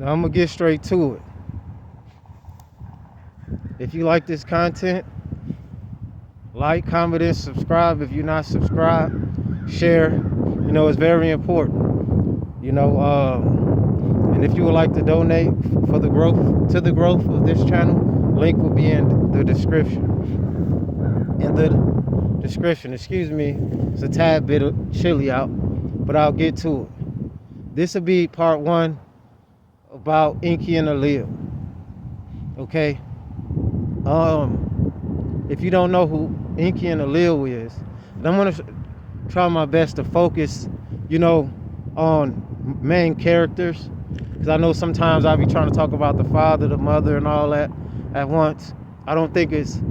Now I'm gonna get straight to it. If you like this content, like, comment, and subscribe. If you're not subscribed, share. You know, it's very important. You know, and if you would like to donate for the growth of this channel, link will be in the description. Excuse me, it's a tad bit chilly out, but I'll get to it. This will be part 1 about Enki and Enlil. Okay. If you don't know who Enki and Enlil is, I'm gonna try my best to focus, you know, on main characters, because I know sometimes I'll be trying to talk about the father, the mother, and all that at once. I don't think it's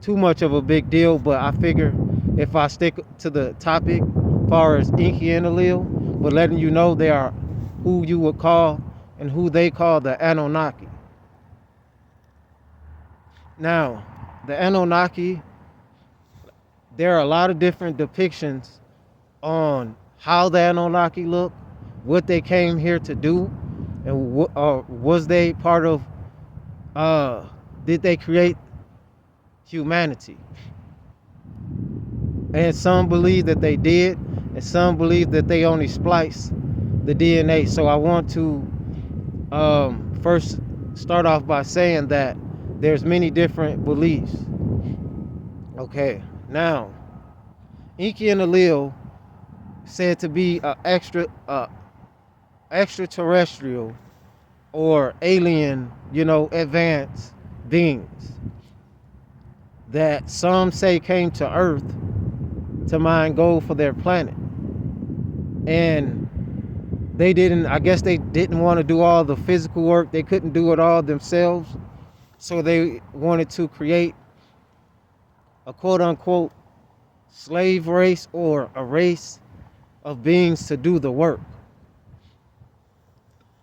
too much of a big deal, but I figure if I stick to the topic as far as Enki and Enlil, but letting you know they are who you would call and who they call the Anunnaki. Now, the Anunnaki, there are a lot of different depictions on how the Anunnaki look, what they came here to do, and was they part of, did they create humanity? And some believe that they did, and some believe that they only spliced the DNA. So I want to first start off by saying that there's many different beliefs. Okay, now Enki and Enlil said to be extraterrestrial or alien, you know, advanced beings that some say came to Earth to mine gold for their planet. And I guess they didn't want to do all the physical work. They couldn't do it all themselves. So they wanted to create a quote unquote slave race, or a race of beings to do the work.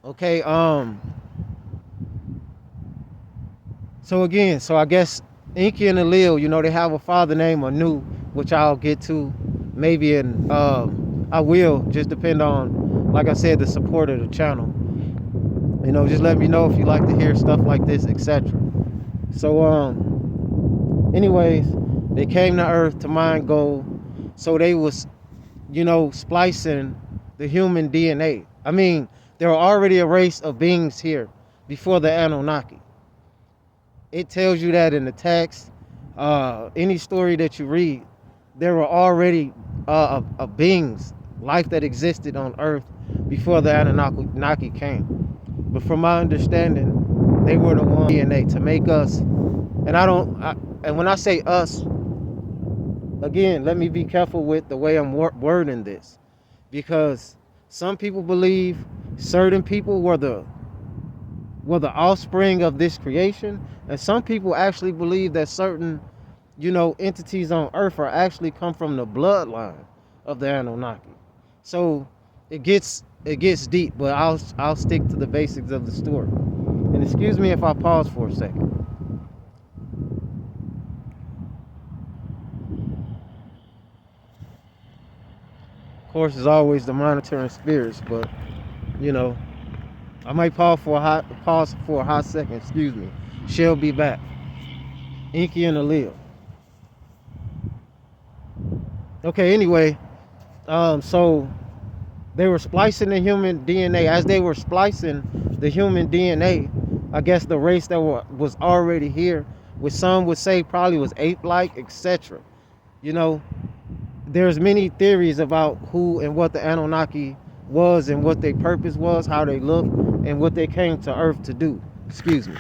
Okay, so I guess Enki and Enlil, you know, they have a father named Anu, which I'll get to maybe in, I will, just depend on, like I said, the support of the channel. You know, just let me know if you like to hear stuff like this, etc. So, anyways, they came to Earth to mine gold, so they was, you know, splicing the human DNA. I mean, there were already a race of beings here before the Anunnaki. It tells you that in the text. Any story that you read, there were already beings, life that existed on Earth before the Anunnaki came. But from my understanding, they were the one DNA to make us. And and when I say us, again, let me be careful with the way I'm wording this, because some people believe certain people were the offspring of this creation, and some people actually believe that certain, you know, entities on Earth are actually come from the bloodline of the Anunnaki. So it gets deep, but I'll stick to the basics of the story. And excuse me if I pause for a second. Of course, as always, the monitoring spirits, but you know, I might pause for a hot second. Excuse me. She'll be back. Enki and Enlil. Okay. Anyway, so they were splicing the human DNA. As they were splicing the human DNA, I guess the race that was already here, which some would say probably was ape-like, etc. You know, there's many theories about who and what the Anunnaki was and what their purpose was, how they looked, and what they came to Earth to do. Excuse me.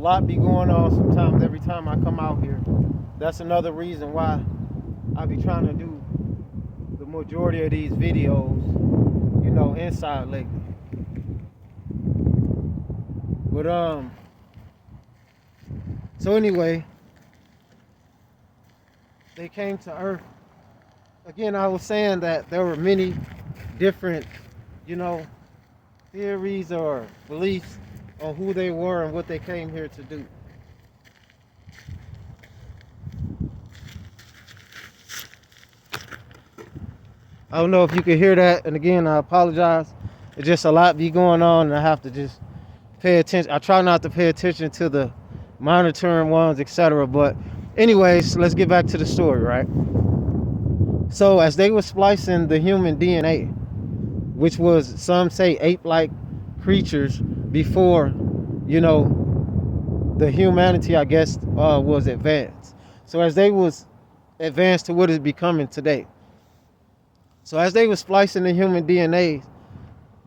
lot be going on sometimes every time I come out here. That's another reason why I be trying to do the majority of these videos, inside lately. But so anyway, they came to Earth. Again, I was saying that there were many different, theories or beliefs on who they were and what they came here to do. I don't know if you can hear that, and again, I apologize. It's just a lot be going on, and I have to just pay attention. I try not to pay attention to the monitoring ones, etc. But anyways, let's get back to the story, right? So as they were splicing the human DNA, which was, some say, ape-like creatures before, the humanity, I guess, was advanced. So as they was advanced to what is becoming today. So as they were splicing the human DNA,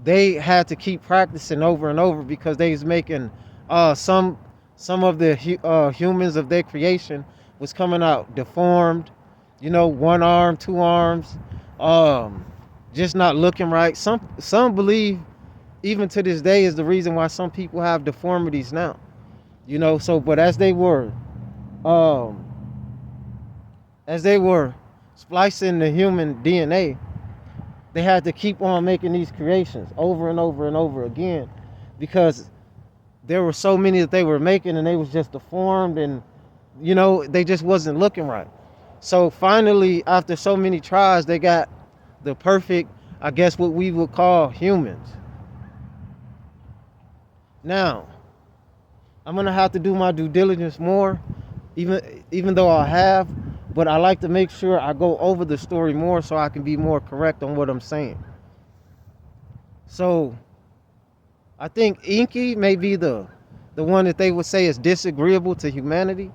they had to keep practicing over and over because they was making some of the humans of their creation was coming out deformed, one arm, two arms, just not looking right. Some believe even to this day is the reason why some people have deformities now. So but as they were splicing the human DNA, they had to keep on making these creations over and over and over again because there were so many that they were making and they was just deformed and they just wasn't looking right. So finally, after so many tries, they got the perfect, I guess what we would call humans. Now, I'm gonna have to do my due diligence more, even though I have, but I like to make sure I go over the story more so I can be more correct on what I'm saying. So I think Enki may be the one that they would say is disagreeable to humanity,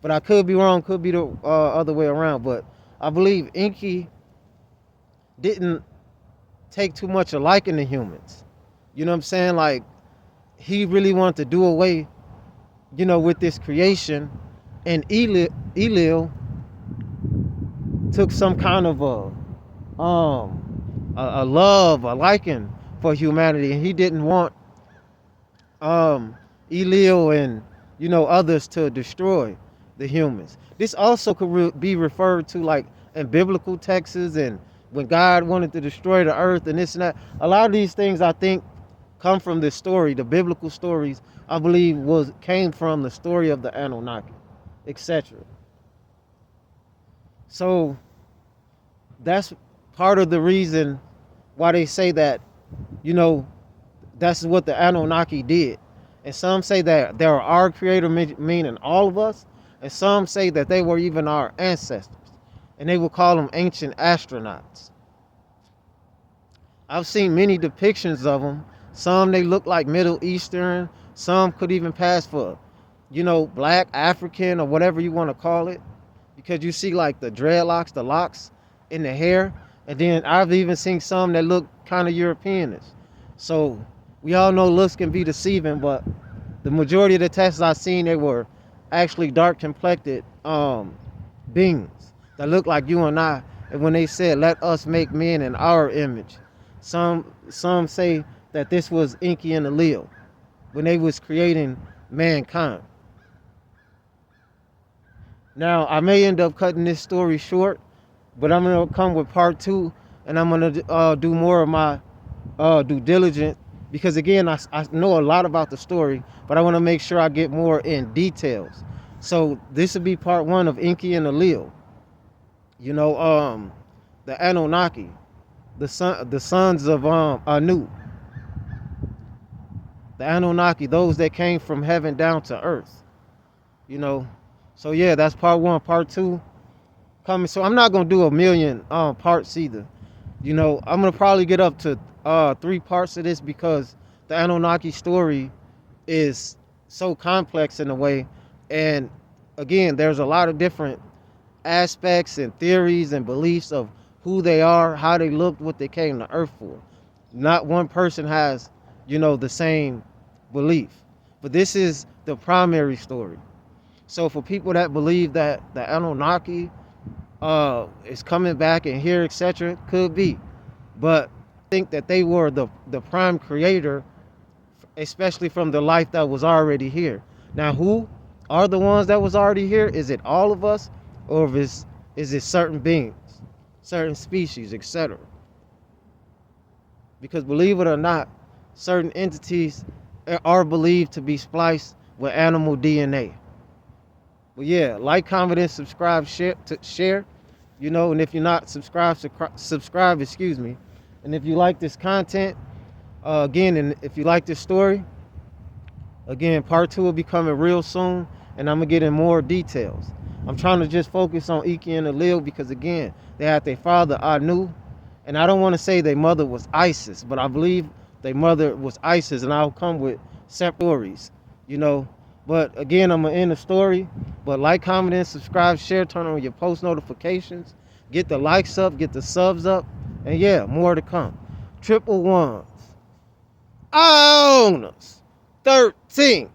but I could be wrong, could be the other way around. But I believe Enki didn't take too much a liking to humans. You know what I'm saying? Like, he really wanted to do away, with this creation, and Enlil took some kind of a love, a liking for humanity, and he didn't want Enlil and others to destroy the humans. This also could be referred to like in biblical texts and when God wanted to destroy the earth and this and that. A lot of these things I think come from this story. The biblical stories, I believe, came from the story of the Anunnaki, etc. So that's part of the reason why they say that, that's what the Anunnaki did. And some say that they are our creator, meaning all of us. And some say that they were even our ancestors. And they will call them ancient astronauts. I've seen many depictions of them. Some they look like Middle Eastern. Some could even pass for, black, African, or whatever you want to call it. Because you see like the dreadlocks, the locks in the hair. And then I've even seen some that look kind of Europeanish. So we all know looks can be deceiving, but the majority of the tests I've seen, they were actually dark complected beings that look like you and I. And when they said, "Let us make men in our image," some say that this was Enki and Enlil when they was creating mankind. Now, I may end up cutting this story short, but I'm going to come with part 2, and I'm going to do more of my due diligence, because again, I know a lot about the story, but I want to make sure I get more in details. So this will be part 1 of Enki and Enlil. The Anunnaki, the sons of Anu. The Anunnaki, those that came from heaven down to earth. So yeah, that's part 1. Part 2 coming. So I'm not gonna do a million parts either. I'm gonna probably get up to 3 parts of this because the Anunnaki story is so complex in a way, and again, there's a lot of different aspects and theories and beliefs of who they are, how they looked, what they came to earth for. Not one person has, the same belief. But this is the primary story. So for people that believe that the Anunnaki is coming back and here, etc., could be. But I think that they were the prime creator, especially from the life that was already here. Now, who are the ones that was already here? Is it all of us, or is it certain beings, certain species, etc.? Because believe it or not, certain entities are believed to be spliced with animal DNA. But yeah, like, comment, and subscribe, share. You know, and if you're not subscribed, subscribe, excuse me. And if you like this content, again, and if you like this story, again, part 2 will be coming real soon, and I'm gonna get in more details. I'm trying to just focus on Enki and Enlil because, again, they had their father Anu, and I don't want to say their mother was Isis, but I believe their mother was Isis, and I'll come with separate stories, you know. But again, I'm gonna end the story. But like, comment, and subscribe, share, turn on your post notifications, get the likes up, get the subs up, and yeah, more to come. Triple ones. Owners 13.